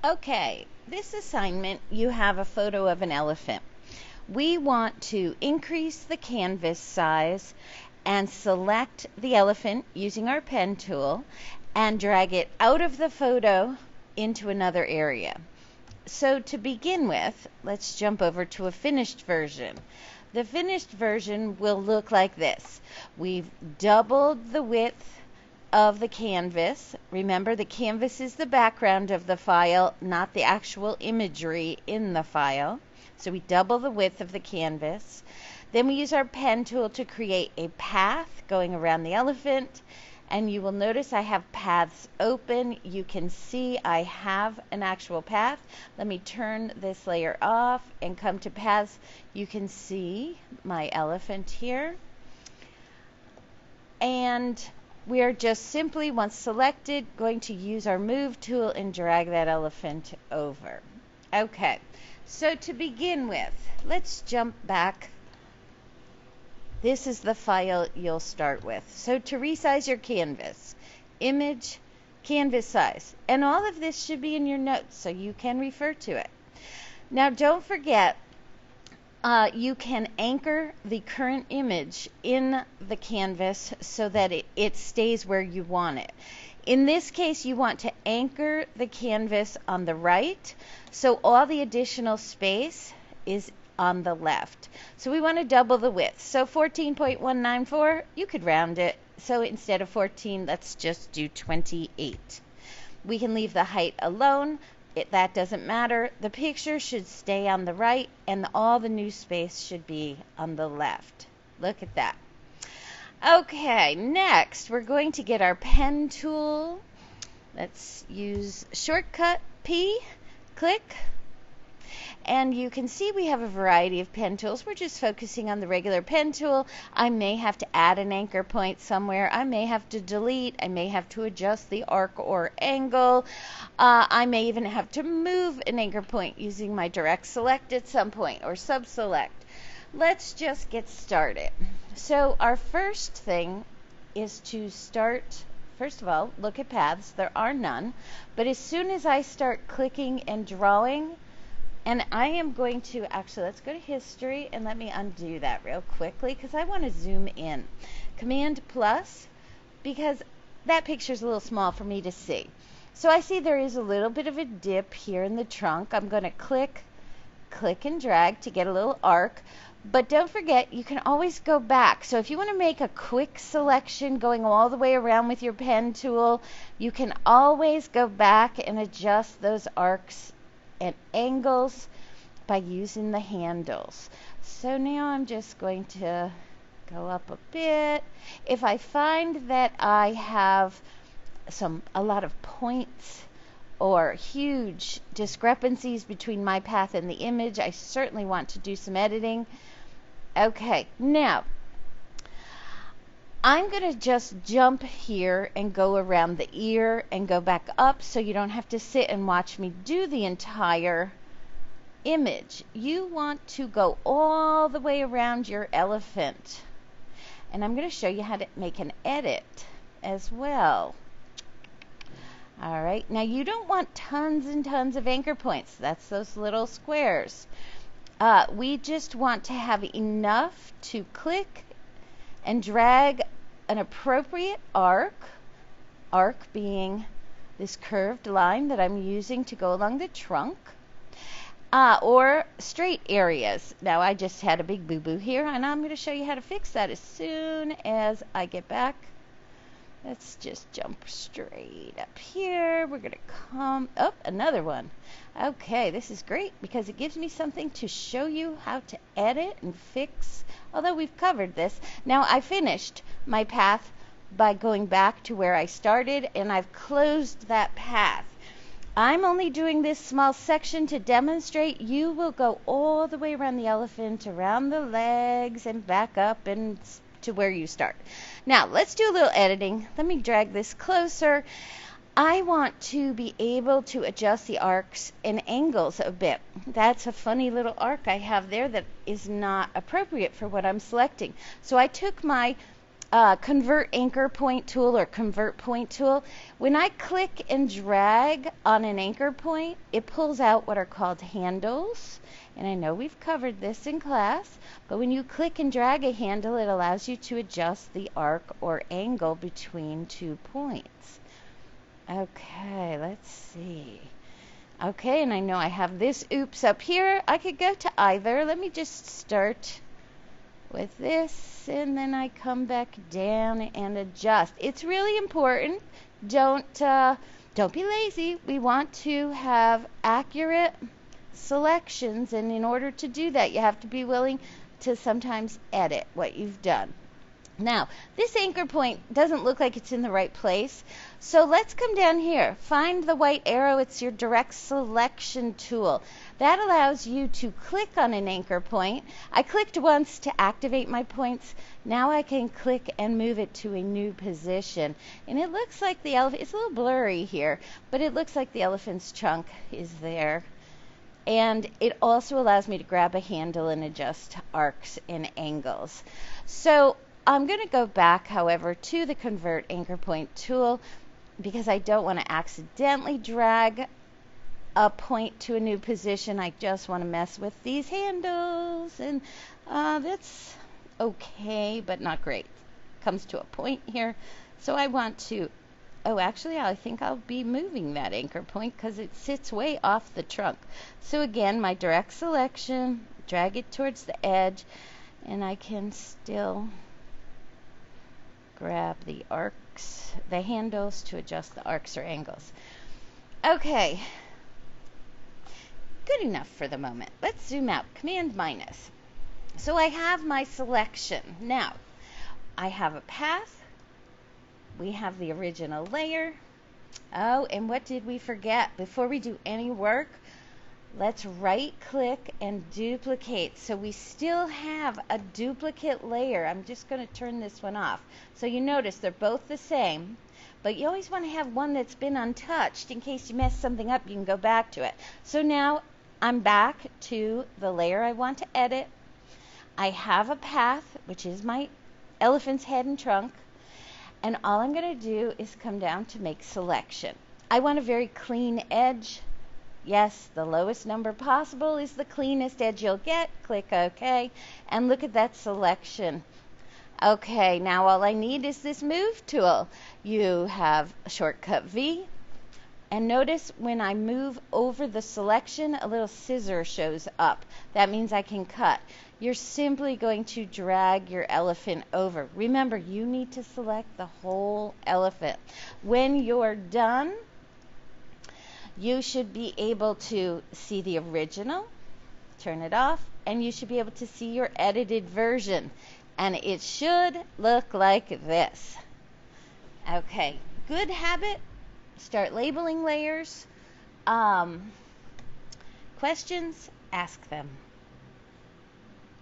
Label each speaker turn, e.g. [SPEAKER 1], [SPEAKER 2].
[SPEAKER 1] Okay, this assignment, you have a photo of an elephant. We want to increase the canvas size and select the elephant using our pen tool and drag it out of the photo into another area. So to begin with, let's jump over to a finished version. The finished version will look like this. We've doubled the width of the canvas. Remember, the canvas is the background of the file, not the actual imagery in the file. So we double the width of the canvas. Then we use our pen tool to create a path going around the elephant. And you will notice I have paths open. You can see I have an actual path. Let me turn this layer off and come to paths. You can see my elephant here. And we are just simply, once selected, going to use our move tool and drag that elephant over. Okay, so to begin with, let's jump back. This is the file you'll start with. So to resize your canvas, image, canvas size, and all of this should be in your notes so you can refer to it. Now don't forget, you can anchor the current image in the canvas so that it stays where you want it. In this case, you want to anchor the canvas on the right, so all the additional space is on the left. So we want to double the width. So 14.194, you could round it. So instead of 14, let's just do 28. We can leave the height alone. That doesn't matter. The picture should stay on the right and all the new space should be on the left. Look at that. Okay, next we're going to get our pen tool. Let's use shortcut P, click. And you can see we have a variety of pen tools. We're just focusing on the regular pen tool. I may have to add an anchor point somewhere. I may have to delete. I may have to adjust the arc or angle. I may even have to move an anchor point using my direct select at some point or sub-select. Let's just get started. So our first thing is to start, first of all, look at paths. There are none. But as soon as I start clicking and drawing, and I am going to, actually, let's go to history and let me undo that real quickly because I want to zoom in. Command plus, because that picture is a little small for me to see. So I see there is a little bit of a dip here in the trunk. I'm going to click and drag to get a little arc. But don't forget, you can always go back. So if you want to make a quick selection going all the way around with your pen tool, you can always go back and adjust those arcs and angles by using the handles. So now I'm just going to go up a bit. If I find that I have a lot of points or huge discrepancies between my path and the image, I certainly want to do some editing. Okay, now I'm going to just jump here and go around the ear and go back up so you don't have to sit and watch me do the entire image. You want to go all the way around your elephant. And I'm going to show you how to make an edit as well. All right, now you don't want tons and tons of anchor points. That's those little squares. We just want to have enough to click and drag an appropriate arc being this curved line that I'm using to go along the trunk, or straight areas. Now I just had a big boo-boo here, and I'm going to show you how to fix that as soon as I get back. Let's just jump straight up here. We're going to come up, another one. Okay, this is great because it gives me something to show you how to edit and fix, although we've covered this. Now I finished my path by going back to where I started, and I've closed that path. I'm only doing this small section to demonstrate. You will go all the way around the elephant, around the legs, and back up and to where you start. Now let's do a little editing. Let me drag this closer. I want to be able to adjust the arcs and angles a bit. That's a funny little arc I have there that is not appropriate for what I'm selecting. So I took my convert anchor point tool or convert point tool, when I click and drag on an anchor point, it pulls out what are called handles. And I know we've covered this in class, but when you click and drag a handle, it allows you to adjust the arc or angle between 2 points. Okay, let's see. Okay, and I know I have this oops up here. I could go to either. Let me just start with this, and then I come back down and adjust. It's really important. Don't be lazy. We want to have accurate selections, and in order to do that, you have to be willing to sometimes edit what you've done. Now, this anchor point doesn't look like it's in the right place, so let's come down here. Find the white arrow. It's your direct selection tool. That allows you to click on an anchor point. I clicked once to activate my points. Now I can click and move it to a new position. And it looks like the elephant, it's a little blurry here, but it looks like the elephant's trunk is there. And it also allows me to grab a handle and adjust arcs and angles. So I'm going to go back, however, to the Convert Anchor Point tool because I don't want to accidentally drag a point to a new position. I just want to mess with these handles, and that's okay, but not great. Comes to a point here, so I want to, actually, I think I'll be moving that anchor point because it sits way off the trunk. So again, my direct selection, drag it towards the edge, and I can still grab the arcs, the handles to adjust the arcs or angles. Okay, good enough for the moment. Let's zoom out, Command minus. So I have my selection. Now, I have a path. We have the original layer. Oh, and what did we forget? Before we do any work, let's right click and duplicate. So we still have a duplicate layer. I'm just going to turn this one off. So you notice they're both the same, but you always want to have one that's been untouched in case you mess something up, you can go back to it. So now I'm back to the layer I want to edit. I have a path, which is my elephant's head and trunk, and all I'm going to do is come down to make selection. I want a very clean edge. Yes, the lowest number possible is the cleanest edge you'll get. Click OK, and look at that selection. Okay, now all I need is this move tool. You have shortcut V, and notice when I move over the selection, a little scissor shows up. That means I can cut. You're simply going to drag your elephant over. Remember, you need to select the whole elephant. When you're done, you should be able to see the original, turn it off, and you should be able to see your edited version. And it should look like this. Okay, good habit. Start labeling layers. Questions? Ask them.